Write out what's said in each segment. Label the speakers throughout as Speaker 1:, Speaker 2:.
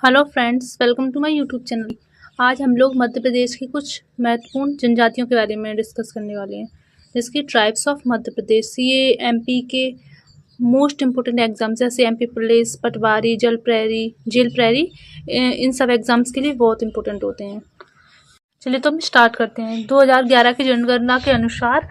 Speaker 1: Hello friends, welcome to my YouTube channel. आज हम लोग मध्य प्रदेश की कुछ महत्वपूर्ण जनजातियों के बारे में डिस्कस करने वाले हैं, जिसकी ट्राइब्स ऑफ मध्य प्रदेश। ये एमपी के मोस्ट इम्पोर्टेंट एग्जाम्स जैसे एमपी पुलिस, पटवारी, जेल प्रैरी, इन सब एग्जाम्स के लिए बहुत इंपॉर्टेंट होते हैं। चलिए तो हम स्टार्ट करते हैं। 2011 की जनगणना के अनुसार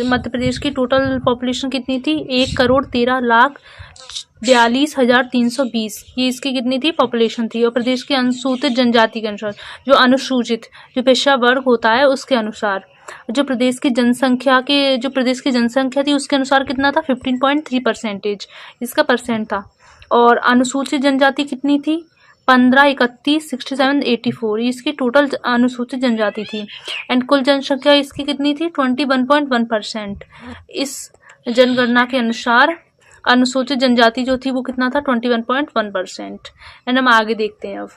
Speaker 1: मध्य प्रदेश की टोटल पॉपुलेशन कितनी थी? 1,13,42,320। ये इसकी कितनी थी? पॉपुलेशन थी। और प्रदेश की अनुसूचित जनजाति के अनुसार, जो अनुसूचित जो पेशा वर्ग होता है उसके अनुसार, जो प्रदेश की जनसंख्या थी उसके अनुसार कितना था? 15.3% इसका परसेंट था। और अनुसूचित जनजाति कितनी थी? 15, 31, 67, 84 इसकी टोटल अनुसूचित जनजाति थी। एंड कुल जनसंख्या इसकी कितनी थी? 21.1%। इस जनगणना के अनुसार अनुसूचित जनजाति जो थी वो कितना था? 21.1%। एंड हम आगे देखते हैं। अब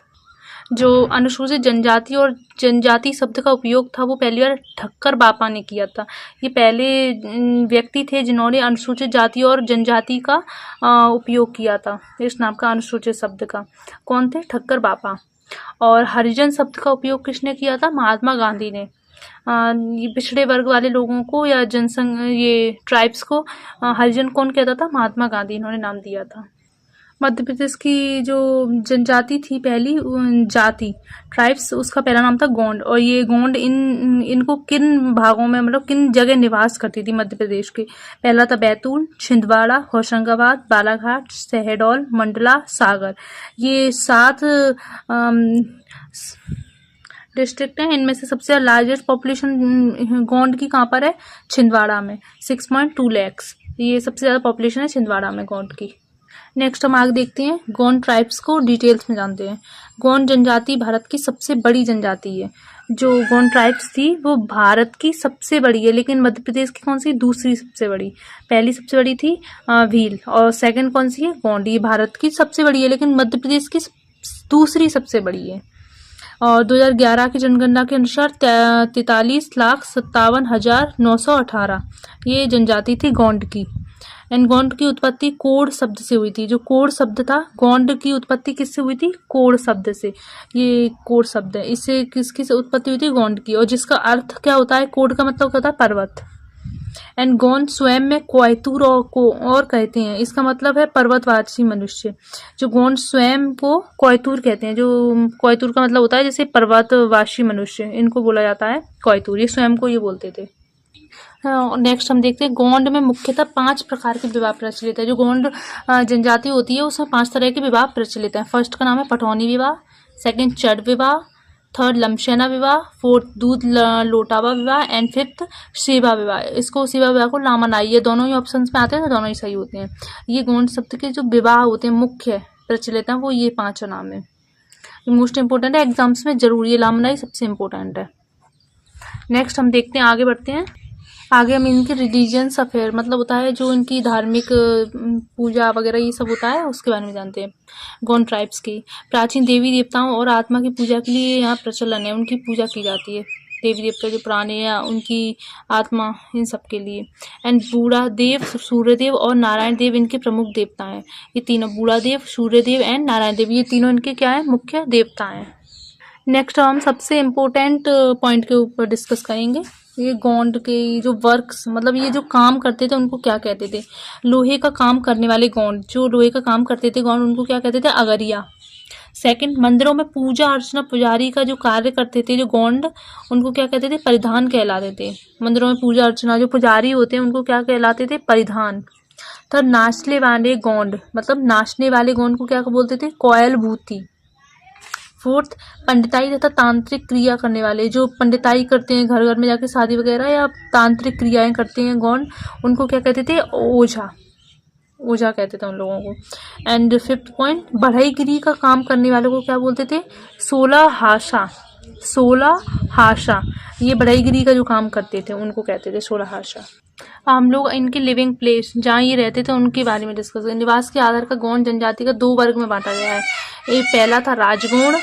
Speaker 1: जो अनुसूचित जनजाति और जनजाति शब्द का उपयोग था वो पहली बार ठक्कर बापा ने किया था। ये पहले व्यक्ति थे जिन्होंने अनुसूचित जाति और जनजाति का उपयोग किया था, इस नाम का अनुसूचित शब्द का। कौन थे? ठक्कर बापा। और हरिजन शब्द का उपयोग किसने किया था? महात्मा गांधी ने। ये पिछड़े वर्ग वाले लोगों को या ये ट्राइब्स को हरिजन कौन कहता था? महात्मा गांधी, इन्होंने नाम दिया था। मध्य प्रदेश की जो जनजाति थी, पहली जाति ट्राइब्स, उसका पहला नाम था गोंड। और ये गोंड इनको किन भागों में, मतलब किन जगह निवास करती थी मध्य प्रदेश के? पहला था बैतूल, छिंदवाड़ा, होशंगाबाद, बालाघाट, शहडोल, मंडला, सागर। ये 7 डिस्ट्रिक्ट हैं। इनमें से सबसे लार्जेस्ट पॉपुलेशन गोंड की कहाँ पर है? छिंदवाड़ा में, 6.2 lakhs। ये सबसे ज़्यादा पॉपुलेशन है छिंदवाड़ा में गोंड की। नेक्स्ट हम आगे देखते हैं, गोंड ट्राइब्स को डिटेल्स में जानते हैं। गोंड जनजाति भारत की सबसे बड़ी जनजाति है। जो गोंड ट्राइब्स थी वो भारत की सबसे बड़ी है, लेकिन मध्य प्रदेश की कौन सी? दूसरी सबसे बड़ी। पहली सबसे बड़ी थी भील, और सेकंड कौन सी है? गोंड। ये भारत की सबसे बड़ी है लेकिन मध्य प्रदेश की दूसरी सबसे बड़ी है। और 2011 की जनगणना के अनुसार 43,57,918 ये जनजाति थी गोंड की। एंड गोंड की उत्पत्ति कोड शब्द से हुई थी। जो कोड शब्द था, गोंड की उत्पत्ति किससे हुई थी? कोड शब्द से। ये कोड शब्द है, इससे किसकी से उत्पत्ति हुई थी? गोंड की। और जिसका अर्थ क्या होता है? कोड का मतलब क्या होता है? पर्वत। एंड गोंड स्वयं में कोयतूर और कहते हैं। इसका मतलब है पर्वतवासी मनुष्य। जो गोंड स्वयं को कोयतूर कहते हैं। जो कोयतूर का मतलब होता है जैसे पर्वतवासी मनुष्य, इनको बोला जाता है कोयतूर। ये स्वयं को ये बोलते थे। नेक्स्ट हम देखते हैं, गोंड में मुख्यतः 5 प्रकार के विवाह प्रचलित है। जो गोंड जनजाति होती है उसमें 5 तरह के विवाह प्रचलित हैं। फर्स्ट का नाम है पटौनी विवाह, सेकंड चढ़ विवाह, थर्ड लमशेना विवाह, फोर्थ दूध लोटावा विवाह, एंड फिफ्थ सेवा विवाह। इसको सेवा विवाह को लामनाई, ये दोनों ही ऑप्शंस में आते हैं तो दोनों ही सही होते हैं। ये गोंड शब्द के जो विवाह होते हैं मुख्य प्रचलित हैं वो ये 5 नाम है। मोस्ट इंपोर्टेंट है, एग्जाम्स में जरूर ये लामनाई सबसे इम्पोर्टेंट है। नेक्स्ट हम देखते हैं, आगे बढ़ते हैं। आगे हम इनके रिलीजियंस अफेयर, मतलब होता है जो इनकी धार्मिक पूजा वगैरह ये सब होता है उसके बारे में जानते हैं। गोंड ट्राइब्स की प्राचीन देवी देवताओं और आत्मा की पूजा के लिए यहाँ प्रचलन है, उनकी पूजा की जाती है। देवी देवता जो पुराने या उनकी आत्मा, इन सब के लिए। एंड बूढ़ा देव, सूर्यदेव और नारायण देव इनके प्रमुख देवता हैं। ये तीनों, बूढ़ा देव, सूर्यदेव एंड नारायण देव, ये तीनों इनके क्या है? मुख्य देवता हैं। नेक्स्ट हम सबसे इम्पोर्टेंट पॉइंट के ऊपर डिस्कस करेंगे। ये गोंड के जो वर्क्स, मतलब ये जो काम करते थे उनको क्या कहते थे? लोहे का काम करने वाले गोंड, जो लोहे का काम करते थे गोंड, उनको क्या कहते थे? अगरिया। सेकंड, मंदिरों में पूजा अर्चना पुजारी का जो कार्य करते थे जो गोंड, उनको क्या कहते थे? परिधान कहलाते थे। मंदिरों में पूजा अर्चना जो पुजारी होते हैं उनको क्या कहलाते थे? परिधान। थर्ड, नाचने वाले गोंड, मतलब नाचने वाले गोंड को क्या बोलते थे? कोयल भूति। फोर्थ, पंडिताई तथा तांत्रिक क्रिया करने वाले, जो पंडिताई करते हैं घर घर में जाके शादी वगैरह या तांत्रिक क्रियाएं करते हैं गोंड, उनको क्या कहते थे? ओझा। ओझा कहते थे उन लोगों को। एंड फिफ्थ पॉइंट, बढ़ईगिरी का काम करने वालों को क्या बोलते थे? सोलहाशा। सोलहाशा, ये बढ़ईगिरी का जो काम करते थे उनको कहते थे सोलहाशा। हम लोग इनके लिविंग प्लेस जहाँ ये रहते थे उनके बारे में डिस्कस करें। निवास के आधार का गोंड जनजाति का 2 वर्ग में बांटा गया है। एक पहला था राजगोंड,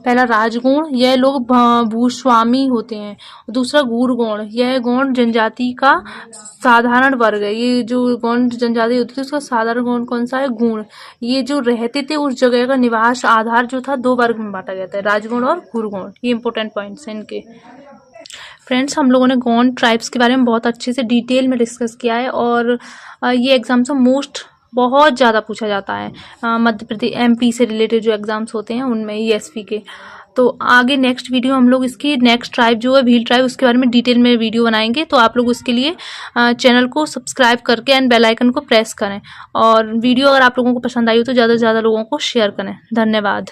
Speaker 1: पहला राजगौंड, यह लोग भूस्वामी होते हैं। दूसरा गूढ़गौंड, यह गौंड जनजाति का साधारण वर्ग है। ये जो गौंड जनजाति होती थी उसका साधारण गौंड कौन सा है? गूढ़। ये जो रहते थे उस जगह का निवास आधार जो था दो वर्ग में बांटा गया था, राजगौंड और गूढ़गौंड। ये इंपॉर्टेंट पॉइंट्स हैं इनके। फ्रेंड्स, हम लोगों ने गौंड ट्राइब्स के बारे में बहुत अच्छे से डिटेल में डिस्कस किया है और ये एग्जाम्स में बहुत ज़्यादा पूछा जाता है। मध्य प्रदेश MP से रिलेटेड जो एग्जाम्स होते हैं उनमें ESV के। तो आगे नेक्स्ट वीडियो हम लोग इसकी नेक्स्ट ट्राइब जो है भील ट्राइब, उसके बारे में डिटेल में वीडियो बनाएंगे। तो आप लोग उसके लिए चैनल को सब्सक्राइब करके एंड बेल आइकन को प्रेस करें और वीडियो अगर आप लोगों को पसंद आई हो तो ज़्यादा से ज़्यादा लोगों को शेयर करें। धन्यवाद।